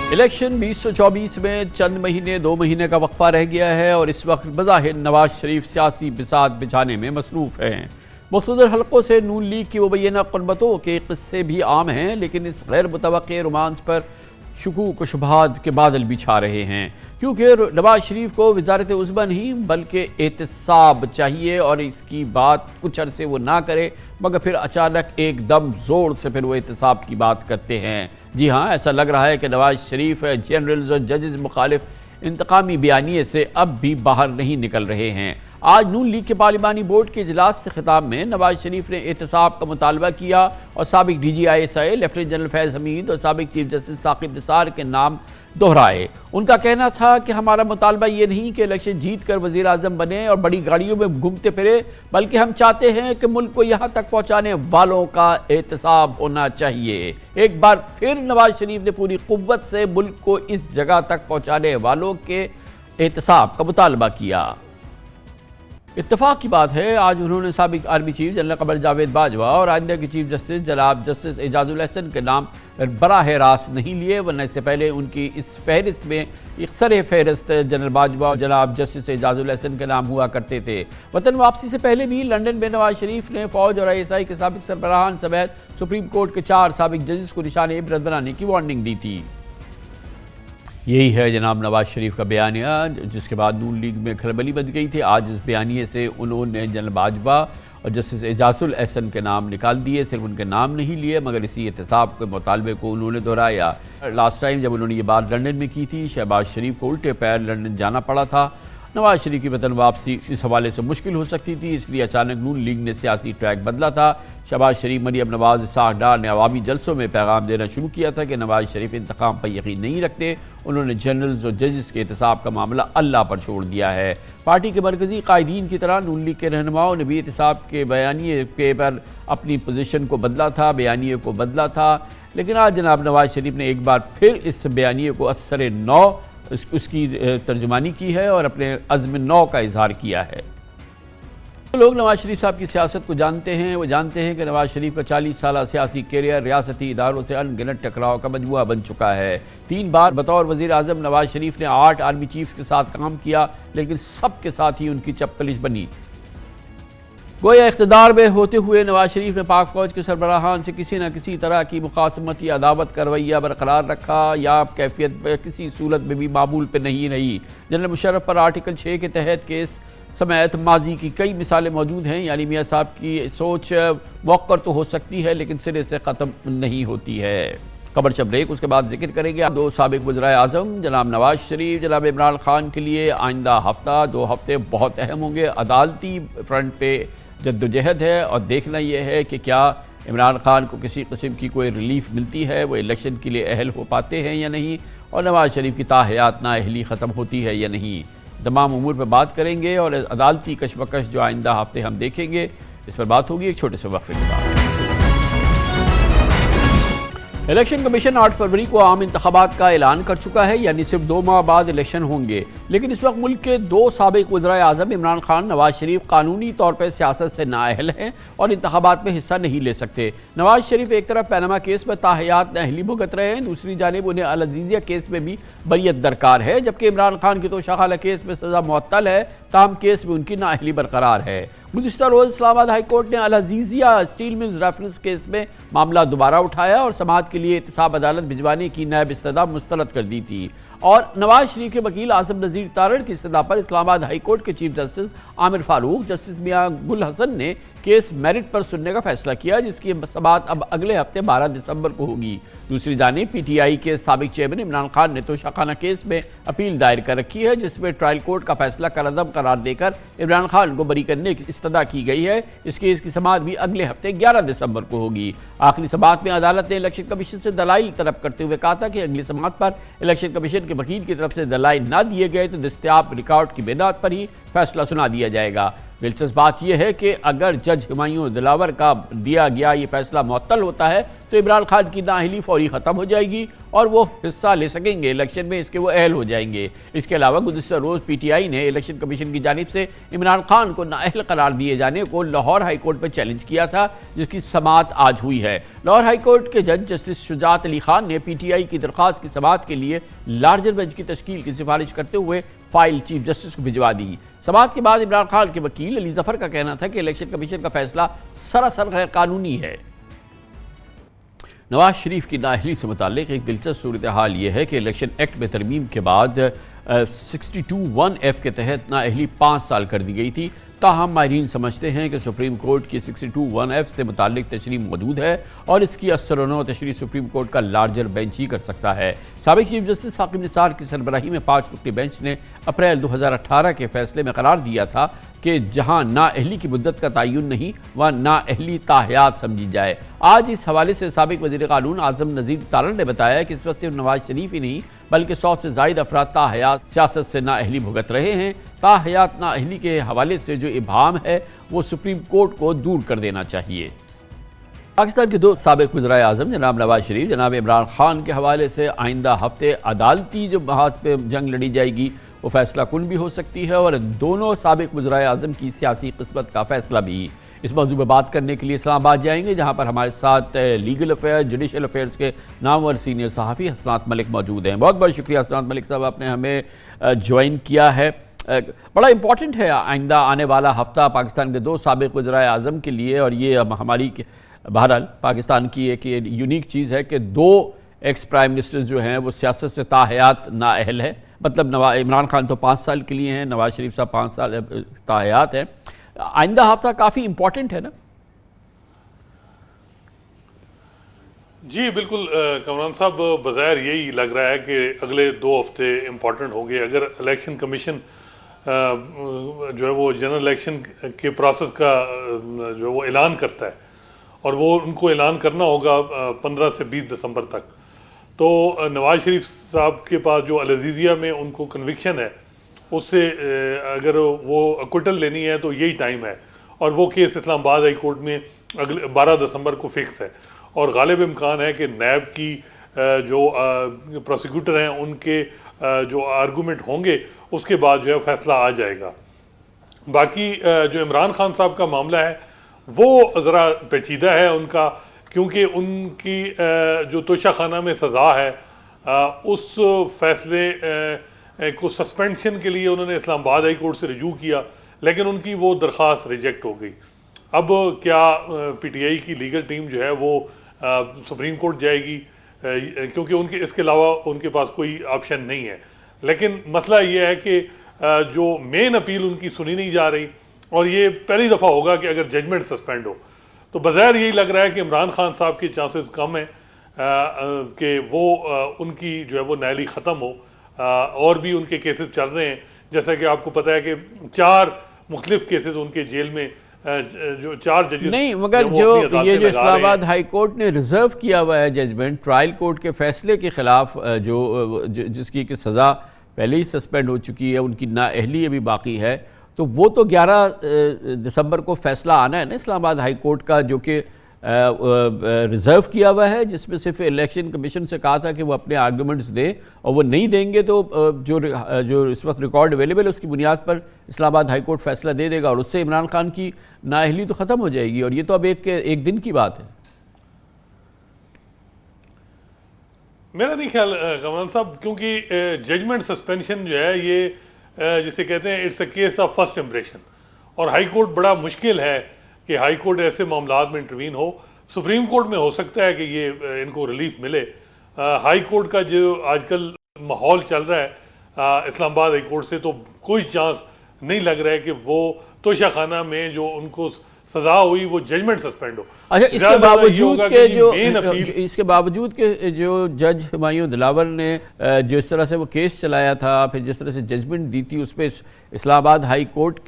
Election 2024 میں چند مہینے 2 مہینے کا وقفہ رہ گیا ہے اور اس وقت بظاہر نواز شریف سیاسی بساط بچھانے میں مصروف ہیں۔ مختلف حلقوں سے نون لیگ کی مبینہ قربتوں کے قصے بھی عام ہیں، لیکن اس غیر متوقع رومانس پر شکوک و شبہات کے بادل بھی چھا رہے ہیں، کیونکہ نواز شریف کو وزارت عظمیٰ نہیں بلکہ احتساب چاہیے، اور اس کی بات کچھ عرصے وہ نہ کرے مگر پھر اچانک ایک دم زور سے پھر وہ احتساب کی بات کرتے ہیں۔ جی ہاں، ایسا لگ رہا ہے کہ نواز شریف جنرلز اور ججز مخالف انتقامی بیانیے سے اب بھی باہر نہیں نکل رہے ہیں۔ آج نون لیگ کے پارلیمانی بورڈ کے اجلاس سے خطاب میں نواز شریف نے احتساب کا مطالبہ کیا اور سابق D G I S I lieutenant general Faiz Hameed اور سابق چیف جسٹس ثاقب نثار کے نام دہرائے۔ ان کا کہنا تھا کہ ہمارا مطالبہ یہ نہیں کہ الیکشن جیت کر وزیر اعظم بنے اور بڑی گاڑیوں میں گھومتے پھرے، بلکہ ہم چاہتے ہیں کہ ملک کو یہاں تک پہنچانے والوں کا احتساب ہونا چاہیے۔ ایک بار پھر نواز شریف نے پوری قوت سے ملک کو اس جگہ تک پہنچانے والوں کے احتساب کا مطالبہ کیا۔ اتفاق کی بات ہے، آج انہوں نے سابق army chief general Qamar Javed Bajwa اور آئندہ کے چیف جسٹس جناب جسٹس اعجاز الحسن کے نام براہ راست نہیں لیے، ورنہ اس سے پہلے ان کی اس فہرست میں سر فہرست جنرل باجوہ اور جناب جسٹس اعجاز الحسن کے نام ہوا کرتے تھے۔ وطن واپسی سے پہلے بھی لندن میں نواز شریف نے فوج اور آئی ایس آئی کے سابق سربراہان سمیت سپریم کورٹ کے 4 سابق ججز کو نشان عبرت بنانے کی وارننگ دی تھی۔ یہی ہے جناب نواز شریف کا بیانیہ، جس کے بعد نون لیگ میں کھلبلی بچ گئی تھی۔ آج اس بیانیے سے انہوں نے جنرل باجوہ اور جسٹس اعجاز الحسن کے نام نکال دیے، صرف ان کے نام نہیں لیے مگر اسی احتساب کے مطالبے کو انہوں نے دہرایا۔ لاسٹ ٹائم جب انہوں نے یہ بات لندن میں کی تھی، شہباز شریف کو الٹے پیر لندن جانا پڑا تھا۔ نواز شریف کی وطن واپسی اس حوالے سے مشکل ہو سکتی تھی، اس لیے اچانک نون لیگ نے سیاسی ٹریک بدلا تھا۔ شہباز شریف، مریم نواز، اسحاق ڈار نے عوامی جلسوں میں پیغام دینا شروع کیا تھا کہ نواز شریف انتقام پر یقین نہیں رکھتے۔ انہوں نے جنرلز اور ججز کے احتساب کا معاملہ اللہ پر چھوڑ دیا ہے۔ پارٹی کے مرکزی قائدین کی طرح نون لیگ کے رہنماؤں نے بھی احتساب کے بیانیے پر اپنی پوزیشن کو بدلا تھا، بیانیے کو بدلا تھا، لیکن آج جناب نواز شریف نے ایک بار پھر اس بیانیے کو اثر نو اس کی ترجمانی کی ہے اور اپنے عزم نو کا اظہار کیا ہے۔ لوگ نواز شریف صاحب کی سیاست کو جانتے ہیں، وہ جانتے ہیں کہ نواز شریف کا 40 سالہ سیاسی کیریئر ریاستی اداروں سے ان گنت ٹکراؤ کا مجموعہ بن چکا ہے۔ 3 بار بطور وزیر اعظم نواز شریف نے 8 آرمی چیفز کے ساتھ کام کیا، لیکن سب کے ساتھ ہی ان کی چپکلش بنی۔ گویا اقتدار میں ہوتے ہوئے نواز شریف نے پاک فوج کے سربراہان سے کسی نہ کسی طرح کی مخاصمت یا عداوت کا رویہ برقرار رکھا، یا کیفیت پہ کسی صورت میں بھی معمول پہ نہیں رہی۔ جنرل مشرف پر آرٹیکل 6 کے تحت کیس سمیت ماضی کی کئی مثالیں موجود ہیں، یعنی میاں صاحب کی سوچ موقر تو ہو سکتی ہے لیکن سرے سے ختم نہیں ہوتی ہے۔ خبر شب بریک، اس کے بعد ذکر کریں گے 2 سابق وزرائے اعظم جناب نواز شریف، جناب عمران خان کے لیے آئندہ ہفتہ 2 ہفتے بہت اہم ہوں گے۔ عدالتی فرنٹ پہ جدوجہد ہے اور دیکھنا یہ ہے کہ کیا عمران خان کو کسی قسم کی کوئی ریلیف ملتی ہے، وہ الیکشن کے لیے اہل ہو پاتے ہیں یا نہیں، اور نواز شریف کی تاحیات نااہلی ختم ہوتی ہے یا نہیں۔ تمام امور پر بات کریں گے اور عدالتی کشمکش جو آئندہ ہفتے ہم دیکھیں گے، اس پر بات ہوگی ایک چھوٹے سے وقفے کے بعد۔ الیکشن کمیشن 8 فروری کو عام انتخابات کا اعلان کر چکا ہے، یعنی صرف 2 ماہ بعد الیکشن ہوں گے، لیکن اس وقت ملک کے 2 سابق وزرائے اعظم عمران خان، نواز شریف قانونی طور پر سیاست سے نااہل ہیں اور انتخابات میں حصہ نہیں لے سکتے۔ نواز شریف ایک طرف پیناما کیس میں تاحیات نااہلی بھگت رہے ہیں، دوسری جانب انہیں العزیزیہ کیس میں بھی بریت درکار ہے، جبکہ عمران خان کی توشہ خانہ کیس میں سزا معطل ہے، تاہم کیس میں ان کی نااہلی برقرار ہے۔ گزشتہ روز اسلام آباد ہائی کورٹ نے العزیزیہ اسٹیل ملز ریفرنس کیس میں معاملہ دوبارہ اٹھایا اور سماعت کے لیے احتساب عدالت بھجوانے کی نیب استدعا مسترد کر دی تھی، اور نواز شریف کے وکیل اعظم نذیر تارڑ کی استدعا پر اسلام آباد ہائی کورٹ کے چیف جسٹس عامر فاروق، جسٹس میاں گل حسن نے کیس میرٹ پر سننے کا فیصلہ کیا، جس کی سماعت اب اگلے ہفتے 12 دسمبر کو ہوگی۔ دوسری جانب پی ٹی آئی کے سابق چیئرمین عمران خان نے توشہ خانہ کیس میں اپیل دائر کر رکھی ہے، جس میں ٹرائل کورٹ کا فیصلہ کالعدم قرار دے کر عمران خان کو بری کرنے کی استدعا کی گئی ہے۔ اس کیس کی سماعت بھی اگلے ہفتے 11 دسمبر کو ہوگی۔ آخری سماعت میں عدالت نے الیکشن کمیشن سے دلائل طلب کرتے ہوئے کہا تھا کہ اگلی سماعت پر الیکشن کمیشن کے وکیل کی طرف سے دلائل نہ دیے گئے تو دستیاب ریکارڈ کی بنیاد پر ہی فیصلہ سنا دیا جائے گا۔ دلچسپ بات یہ ہے کہ اگر جج ہمایوں دلاور کا دیا گیا یہ فیصلہ معطل ہوتا ہے تو عمران خان کی نااہلی فوری ختم ہو جائے گی اور وہ حصہ لے سکیں گے الیکشن میں، اس کے وہ اہل ہو جائیں گے۔ اس کے علاوہ گزشتہ روز پی ٹی آئی نے الیکشن کمیشن کی جانب سے عمران خان کو نااہل قرار دیے جانے کو لاہور ہائی کورٹ میں چیلنج کیا تھا، جس کی سماعت آج ہوئی ہے۔ لاہور ہائی کورٹ کے جج جسٹس شجاعت علی خان نے پی ٹی آئی کی درخواست کی سماعت کے لیے لارجر بینچ کی تشکیل کی سفارش کرتے ہوئے فائل چیف جسٹس کو بھجوا دی۔ سماعت کے بعد عمران خان کے وکیل علی ظفر کا کہنا تھا کہ الیکشن کمیشن کا فیصلہ سراسر غیر قانونی ہے۔ نواز شریف کی نااہلی سے متعلق ایک دلچسپ صورتحال یہ ہے کہ الیکشن ایکٹ میں ترمیم کے بعد 62(1)(f) کے تحت نااہلی 5 سال کر دی گئی تھی، تاہم ماہرین سمجھتے ہیں کہ سپریم کورٹ کی 62(1)(f) سے متعلق تشریح موجود ہے اور اس کی اثر و نو تشریح سپریم کورٹ کا لارجر بینچ ہی کر سکتا ہے۔ سابق چیف جسٹس ثاقب نثار کی سربراہی میں 5 رکنی بینچ نے اپریل 2018 کے فیصلے میں قرار دیا تھا کہ جہاں نااہلی کی مدت کا تعین نہیں وہاں نااہلی تاحیات سمجھی جائے۔ آج اس حوالے سے سابق وزیر قانون اعظم نذیر تارڑ نے بتایا کہ اس وقت صرف نواز شریف ہی نہیں بلکہ 100 سے زائد افراد تاحیات سیاست سے نااہلی بھگت رہے ہیں۔ تاحیات نااہلی کے حوالے سے جو ابہام ہے وہ سپریم کورٹ کو دور کر دینا چاہیے۔ پاکستان کے 2 سابق وزرائے اعظم جناب نواز شریف جناب عمران خان کے حوالے سے آئندہ ہفتے عدالتی جو محاذ پہ جنگ لڑی جائے گی وہ فیصلہ کن بھی ہو سکتی ہے اور دونوں سابق وزرائے اعظم کی سیاسی قسمت کا فیصلہ بھی۔ اس موضوع پر بات کرنے کے لیے اسلام آباد جائیں گے جہاں پر ہمارے ساتھ لیگل افیئر جوڈیشل افیئرز کے نامور سینئر صحافی حسنات ملک موجود ہیں۔ بہت بہت شکریہ حسنات ملک صاحب، آپ نے ہمیں جوائن کیا ہے۔ بڑا امپورٹنٹ ہے آئندہ آنے والا ہفتہ پاکستان کے 2 سابق وزرائے اعظم کے لیے، اور یہ ہماری بہرحال پاکستان کی ایک یونیک چیز ہے کہ 2 ایکس پرائم منسٹرز جو ہیں وہ سیاست سے تاحیات نااہل ہے۔ مطلب عمران خان تو 5 سال کے لیے ہیں، نواز شریف صاحب 5 سال تاحیات ہیں۔ آئندہ ہفتہ کافی امپورٹنٹ ہے نا؟ جی بالکل کامران صاحب، بظاہر یہی لگ رہا ہے کہ اگلے 2 ہفتے امپورٹنٹ ہوں گے۔ اگر الیکشن کمیشن جو ہے وہ جنرل الیکشن کے پروسیس کا جو ہے وہ اعلان کرتا ہے اور وہ ان کو اعلان کرنا ہوگا 15 سے 20 دسمبر تک، تو نواز شریف صاحب کے پاس جو العزیزیہ میں ان کو کنوکشن ہے اس سے اگر وہ اکوٹل لینی ہے تو یہی ٹائم ہے، اور وہ کیس اسلام آباد ہائی کورٹ میں اگلے 12 دسمبر کو فکس ہے، اور غالب امکان ہے کہ نیب کی جو پروسیکیوٹر ہیں ان کے جو آرگومنٹ ہوں گے اس کے بعد جو ہے فیصلہ آ جائے گا۔ باقی جو عمران خان صاحب کا معاملہ ہے وہ ذرا پیچیدہ ہے ان کا، کیونکہ ان کی جو توشہ خانہ میں سزا ہے اس فیصلے کو سسپینشن کے لیے انہوں نے اسلام آباد ہائی کورٹ سے رجوع کیا، لیکن ان کی وہ درخواست ریجیکٹ ہو گئی۔ اب کیا پی ٹی آئی کی لیگل ٹیم جو ہے وہ سپریم کورٹ جائے گی، کیونکہ ان کے اس کے علاوہ ان کے پاس کوئی آپشن نہیں ہے۔ لیکن مسئلہ یہ ہے کہ جو مین اپیل ان کی سنی نہیں جا رہی، اور یہ پہلی دفعہ ہوگا کہ اگر ججمنٹ سسپینڈ ہو تو بظاہر یہی لگ رہا ہے کہ عمران خان صاحب کے چانسز کم ہیں کہ وہ ان کی جو ہے وہ نااہلی ختم ہو۔ اور بھی ان کے کیسز چل رہے ہیں، جیسا کہ آپ کو پتہ ہے کہ 4 مختلف کیسز ان کے جیل میں جو 4 ججز نہیں، مگر یہ جو اسلام آباد ہائی کورٹ نے ریزرو کیا ہوا ہے ججمنٹ ٹرائل کورٹ کے فیصلے کے خلاف، جس کی کہ سزا پہلے ہی سسپینڈ ہو چکی ہے، ان کی نااہلی ابھی باقی ہے، تو وہ تو 11 دسمبر کو فیصلہ آنا ہے نا اسلام آباد ہائی کورٹ کا، جو کہ ریزرو کیا ہوا ہے، جس میں صرف الیکشن کمیشن سے کہا تھا کہ وہ اپنے آرگومنٹس دیں، اور وہ نہیں دیں گے تو جو اس وقت ریکارڈ اویلیبل ہے اس کی بنیاد پر اسلام آباد ہائی کورٹ فیصلہ دے دے گا، اور اس سے عمران خان کی نااہلی تو ختم ہو جائے گی، اور یہ تو اب ایک دن کی بات ہے۔ میرا نہیں خیال کامران صاحب، کیونکہ ججمنٹ سسپینشن جو ہے یہ جسے کہتے ہیں it's a case of first impression, اور ہائی کورٹ بڑا مشکل ہے کہ ہائی کورٹ ایسے معاملات میں انٹروین ہو۔ سپریم کورٹ میں ہو سکتا ہے کہ یہ ان کو ریلیف ملے، ہائی کورٹ کا جو آج کل ماحول چل رہا ہے اسلام آباد ہائی کورٹ سے، تو کوئی چانس نہیں لگ رہا ہے کہ وہ توشہ خانہ میں جو ان کو سزا ہوئی وہ ججمنٹ سسپینڈ ہو۔ اچھا، اس کے باوجود کہ جو جج ہمایوں دلاور نے جو اس طرح سے وہ کیس چلایا تھا، پھر جس طرح سے ججمنٹ دی تھی، اس پہ اسلام آباد ہائی کورٹ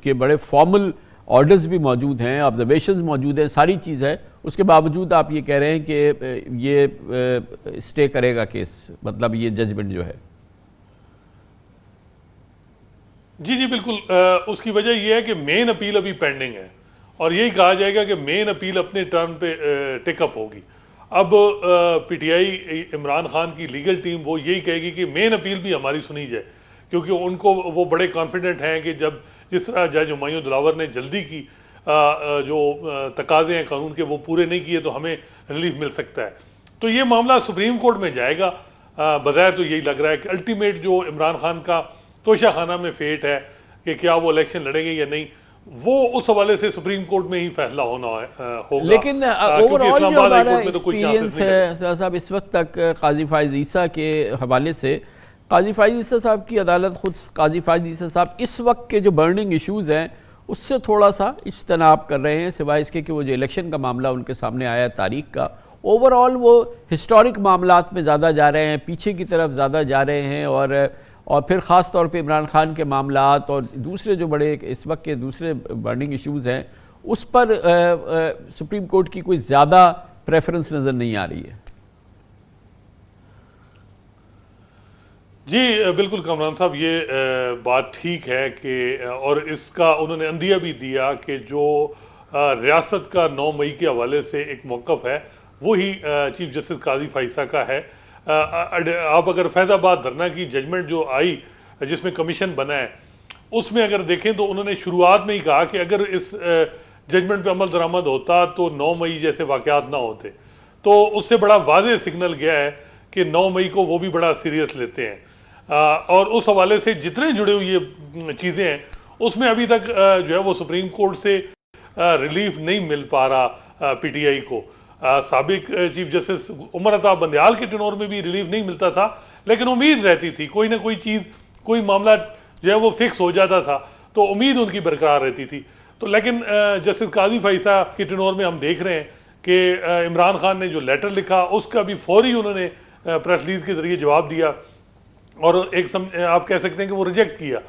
کے بڑے فارمل آرڈرز بھی موجود ہیں، آبزرویشنز موجود ہیں، ساری چیز ہے، اس کے باوجود آپ یہ کہہ رہے ہیں کہ یہ اسٹے کرے گا کیس، مطلب یہ ججمنٹ جو ہے؟ جی جی بالکل، اس کی وجہ یہ ہے کہ مین اپیل ابھی پینڈنگ ہے، اور یہی کہا جائے گا کہ مین اپیل اپنے ٹرن پہ ٹیک اپ ہوگی۔ اب P T I Imran Khan کی لیگل ٹیم وہ یہی کہے گی کہ مین اپیل بھی ہماری سنی جائے، کیونکہ ان کو وہ بڑے کانفیڈنٹ ہیں کہ جس طرح جج ہمایوں دلاور نے جلدی کی جو تقاضے ہیں قانون کے وہ پورے نہیں کیے تو ہمیں ریلیف مل سکتا ہے۔ تو یہ معاملہ سپریم کورٹ میں جائے گا، بظاہر تو یہی لگ رہا ہے کہ الٹیمیٹ جو عمران خان کا توشہ خانہ میں فیٹ ہے کہ کیا وہ الیکشن لڑیں گے یا نہیں، وہ اس حوالے سے سپریم کورٹ میں ہی فیصلہ ہونا ہوگا۔ لیکن اوور آل جو ہمارا ایکسپیرینس ہے صاحب اس وقت تک قاضی فائز عیسیٰ کے حوالے سے، قاضی فائز عیسیٰ صاحب کی عدالت خود قاضی فائز عیسیٰ صاحب اس وقت کے جو برننگ ایشوز ہیں اس سے تھوڑا سا اجتناب کر رہے ہیں، سوائے اس کے کہ وہ جو الیکشن کا معاملہ ان کے سامنے آیا تاریخ کا، اوور آل وہ ہسٹورک معاملات میں زیادہ جا رہے ہیں، پیچھے کی طرف زیادہ جا رہے ہیں، اور پھر خاص طور پہ عمران خان کے معاملات اور دوسرے جو بڑے اس وقت کے دوسرے برننگ ایشوز ہیں اس پر سپریم کورٹ کی کوئی زیادہ پریفرنس نظر نہیں آ رہی ہے۔ جی بالکل کامران صاحب، یہ بات ٹھیک ہے کہ اور اس کا انہوں نے عندیہ بھی دیا کہ جو ریاست کا 9 مئی کے حوالے سے ایک موقف ہے وہی چیف جسٹس قاضی فائزہ کا ہے۔ آپ اگر فیض آباد دھرنا کی ججمنٹ جو آئی جس میں کمیشن بنا ہے اس میں اگر دیکھیں تو انہوں نے شروعات میں ہی کہا کہ اگر اس ججمنٹ پہ عمل درآمد ہوتا تو 9 مئی جیسے واقعات نہ ہوتے، تو اس سے بڑا واضح سگنل گیا ہے کہ 9 مئی کو وہ بھی بڑا سیریس لیتے ہیں، اور اس حوالے سے جتنے جڑے ہوئی یہ چیزیں ہیں اس میں ابھی تک جو ہے وہ سپریم کورٹ سے ریلیف نہیں مل پا رہا پی ٹی آئی کو۔ سابق چیف جسٹس عمر عطا بندیال کے ٹینور میں بھی ریلیف نہیں ملتا تھا، لیکن امید رہتی تھی کوئی نہ کوئی چیز، کوئی معاملہ جو ہے وہ فکس ہو جاتا تھا تو امید ان کی برقرار رہتی تھی۔ تو لیکن جسٹس قاضی فائزہ کے ٹینور میں ہم دیکھ رہے ہیں کہ عمران خان نے جو لیٹر لکھا اس کا بھی فوری انہوں نے پریس ریلیز کے ذریعے جواب دیا، اور ایک آپ کہہ سکتے ہیں کہ وہ ریجیکٹ کیا